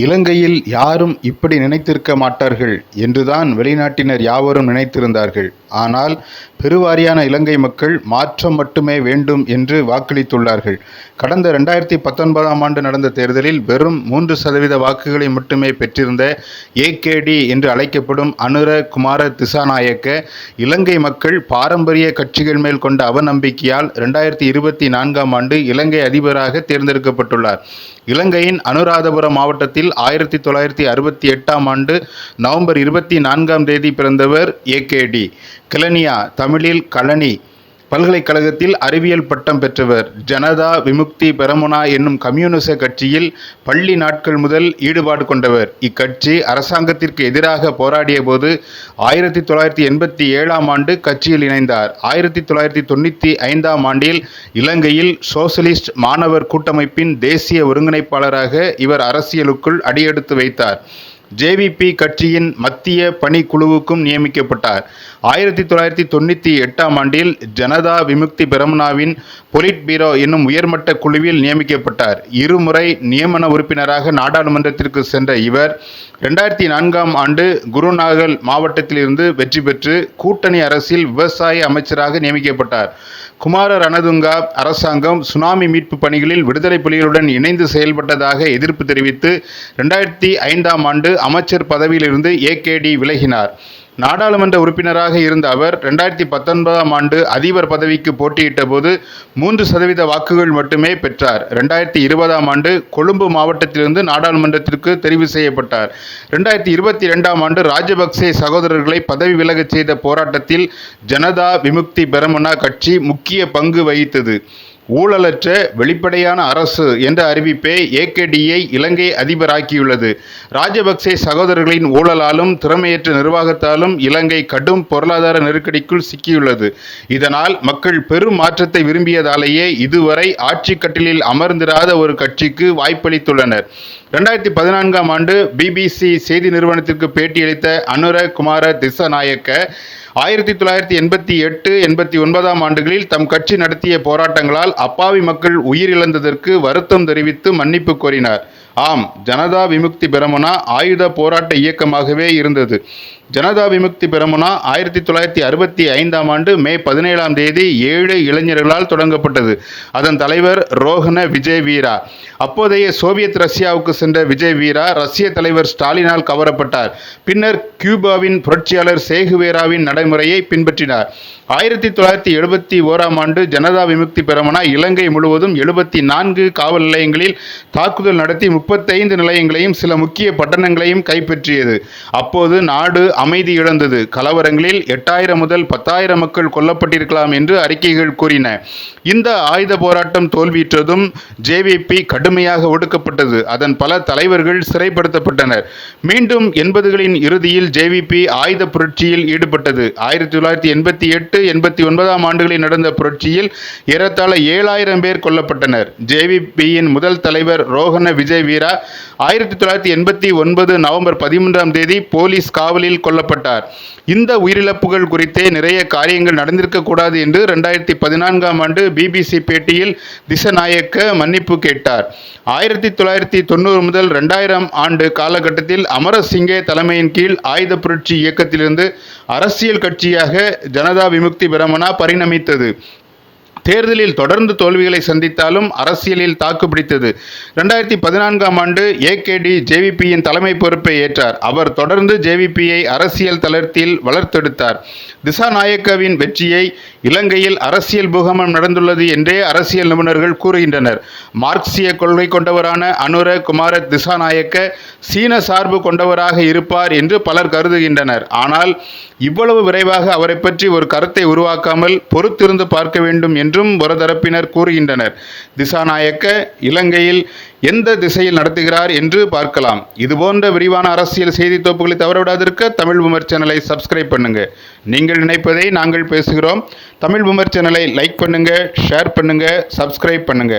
இலங்கையில் யாரும் இப்படி நினைத்திருக்க மாட்டார்கள் என்றுதான் வெளிநாட்டினர் யாவரும் நினைத்திருந்தார்கள். ஆனால் பெருவாரியான இலங்கை மக்கள் மாற்றம் மட்டுமே வேண்டும் என்று வாக்களித்துள்ளார்கள். கடந்த 2019ஆம் ஆண்டு நடந்த தேர்தலில் வெறும் 3% வாக்குகளை மட்டுமே பெற்றிருந்த ஏகேடி என்று அழைக்கப்படும் அனுர குமார திசாநாயக்க இலங்கை மக்கள் பாரம்பரிய கட்சிகள் மேல் கொண்ட அவநம்பிக்கையால் 2024ஆம் ஆண்டு இலங்கை அதிபராக தேர்ந்தெடுக்கப்பட்டுள்ளார். இலங்கையின் அனுராதபுரம் மாவட்டத்தில் 1968ஆம் ஆண்டு நவம்பர் 24ஆம் தேதி பிறந்தவர் ஏகேடி. கிளனியா, தமிழில் கழனி பல்கலைக்கழகத்தில் அறிவியல் பட்டம் பெற்றவர். ஜனதா விமுக்தி பெரமுனா என்னும் கம்யூனிச கட்சியில் பள்ளி நாட்கள் முதல் ஈடுபாடு கொண்டவர். இக்கட்சி அரசாங்கத்திற்கு எதிராக போராடிய போது 1987ஆம் ஆண்டு கட்சியில் இணைந்தார். 1995ஆம் ஆண்டில் இலங்கையில் சோசலிஸ்ட் மாணவர் கூட்டமைப்பின் தேசிய ஒருங்கிணைப்பாளராக இவர் அரசியலுக்குள் அடியெடுத்து வைத்தார். ஜேவிபி கட்சியின் மத்திய பணிக்குழுவுக்கும் நியமிக்கப்பட்டார். 1998ஆம் ஆண்டில் ஜனதா விமுக்தி பெரமுனாவின் பொலிட் பீரோ என்னும் உயர்மட்ட குழுவில் நியமிக்கப்பட்டார். இருமுறை நியமன உறுப்பினராக நாடாளுமன்றத்திற்கு சென்ற இவர் 2004ஆம் ஆண்டு குருநாகல் மாவட்டத்திலிருந்து வெற்றி பெற்று கூட்டணி அரசில் விவசாய அமைச்சராக நியமிக்கப்பட்டார். குமார ரணதுங்கா அரசாங்கம் சுனாமி மீட்பு பணிகளில் விடுதலை புலிகளுடன் இணைந்து செயல்பட்டதாக எதிர்ப்பு தெரிவித்து 2005ஆம் ஆண்டு அமைச்சர் பதவியிலிருந்து ஏகேடி விலகினார். நாடாளுமன்ற உறுப்பினராக இருந்த அவர் 2019ஆம் ஆண்டு அதிபர் பதவிக்கு போட்டியிட்ட போது 3% வாக்குகள் மட்டுமே பெற்றார். 2020ஆம் ஆண்டு கொழும்பு மாவட்டத்திலிருந்து நாடாளுமன்றத்திற்கு தெரிவு செய்யப்பட்டார். 2022ஆம் ஆண்டு ராஜபக்சே சகோதரர்களை பதவி விலகச் செய்த போராட்டத்தில் ஜனதா விமுக்தி பெரமுனா கட்சி முக்கிய பங்கு வகித்தது. ஊழலற்ற வெளிப்படையான அரசு என்ற அறிவிப்பை ஏகேடியை இலங்கை அதிபராக்கியுள்ளது. ராஜபக்சே சகோதரர்களின் ஊழலாலும் திறமையற்ற நிர்வாகத்தாலும் இலங்கை கடும் பொருளாதார நெருக்கடிக்குள் சிக்கியுள்ளது. இதனால் மக்கள் பெரும் மாற்றத்தை விரும்பியதாலேயே இதுவரை ஆட்சி கட்டிலில் அமர்ந்திராத ஒரு கட்சிக்கு வாய்ப்பளித்துள்ளனர். 2014ஆம் ஆண்டு பிபிசி செய்தி நிறுவனத்திற்கு பேட்டியளித்த அனுர குமார திசாநாயக்க 1988-89ஆம் ஆண்டுகளில் தம் கட்சி நடத்திய போராட்டங்களால் அப்பாவி மக்கள் உயிரிழந்ததற்கு வருத்தம் தெரிவித்து மன்னிப்பு கோரினார். ஆம், ஜனதா விமுக்தி பெரமுனா ஆயுத போராட்ட இயக்கமாகவே இருந்தது. ஜனதா விமுக்தி பெரமுனா 1965ஆம் ஆண்டு மே 17ஆம் தேதி 7 இளைஞர்களால் தொடங்கப்பட்டது. அதன் தலைவர் ரோஹன விஜயவீரா. அப்போதைய சோவியத் ரஷ்யாவுக்கு சென்ற விஜயவீரா ரஷ்ய தலைவர் ஸ்டாலினால் கவரப்பட்டார். பின்னர் கியூபாவின் புரட்சியாளர் சேகுவேராவின் நடைமுறையை பின்பற்றினார். 1971ஆம் ஆண்டு ஜனதா விமுக்தி பெரமுனா இலங்கை முழுவதும் 74 காவல் நிலையங்களில் தாக்குதல் நடத்தி 35 நிலையங்களையும் சில முக்கிய பட்டணங்களையும் கைப்பற்றியது. அப்போது நாடு அமைதி இழந்தது. கலவரங்களில் 8000 முதல் 10,000 மக்கள் கொல்லப்பட்டிருக்கலாம் என்று அறிக்கைகள் கூறின. இந்த ஆயுத போராட்டம் தோல்வியுற்றதும் ஜேவிபி கடுமையாக ஒடுக்கப்பட்டது. அதன் பல தலைவர்கள் சிறைப்படுத்தப்பட்டனர். மீண்டும் 80களின் இறுதியில் ஜேவிபி ஆயுத புரட்சியில் ஈடுபட்டது. 1988-89ஆம் ஆண்டுகளில் நடந்த புரட்சியில் ஏறத்தாழ 7000 பேர் கொல்லப்பட்டனர். ஜேவிபியின் முதல் தலைவர் ரோஹன விஜயவீரா 1989 நவம்பர் 13ஆம் தேதி போலீஸ் காவலில் கொல்லப்பட்டார். இந்த உயிரிழப்புகள் குறித்தே நிறைய காரியங்கள் நடந்திருக்கக்கூடாது என்று 2014ஆம் ஆண்டு பிபிசி பேட்டியில் திசாநாயக்க மன்னிப்பு கேட்டார். 1990 முதல் 2000ஆம் ஆண்டு காலகட்டத்தில் அமரசிங்கே தலைமையின் கீழ் ஆயுத புரட்சி இயக்கத்திலிருந்து அரசியல் கட்சியாக ஜனதா விமுக்தி பெரமுனா பரிணமித்தது. தேர்தலில் தொடர்ந்து தோல்விகளை சந்தித்தாலும் அரசியலில் தாக்குப்பிடித்தது. 2014ஆம் ஆண்டு ஏகேடி ஜேவிபியின் தலைமை பொறுப்பை ஏற்றார். அவர் தொடர்ந்து ஜேவிபியை அரசியல் தளத்தில் வளர்த்தெடுத்தார். திசாநாயக்கவின் வெற்றியை இலங்கையில் அரசியல் பூகம்பம் நடந்துள்ளது என்றே அரசியல் நிபுணர்கள் கூறுகின்றனர். மார்க்சிய கொள்கை கொண்டவரான அனுர குமார திசாநாயக்க சீன சார்பு கொண்டவராக இருப்பார் என்று பலர் கருதுகின்றனர். ஆனால் இவ்வளவு விரைவாக அவரை பற்றி ஒரு கருத்தை உருவாக்காமல் பொறுத்திருந்து பார்க்க வேண்டும் என்றும் ஒரு தரப்பினர் கூறுகின்றனர். திசாநாயக்க இலங்கையில் எந்த திசையில் நடத்துகிறார் என்று பார்க்கலாம். இதுபோன்ற விரிவான அரசியல் செய்தி தொகுப்புகளை தவறவிடாதிருக்க தமிழ் பூமர் சேனலை சப்ஸ்கிரைப் பண்ணுங்க. நீங்கள் நினைப்பதை நாங்கள் பேசுகிறோம். தமிழ் பூமர் சேனலை லைக் பண்ணுங்க, ஷேர் பண்ணுங்க, சப்ஸ்கிரைப் பண்ணுங்க.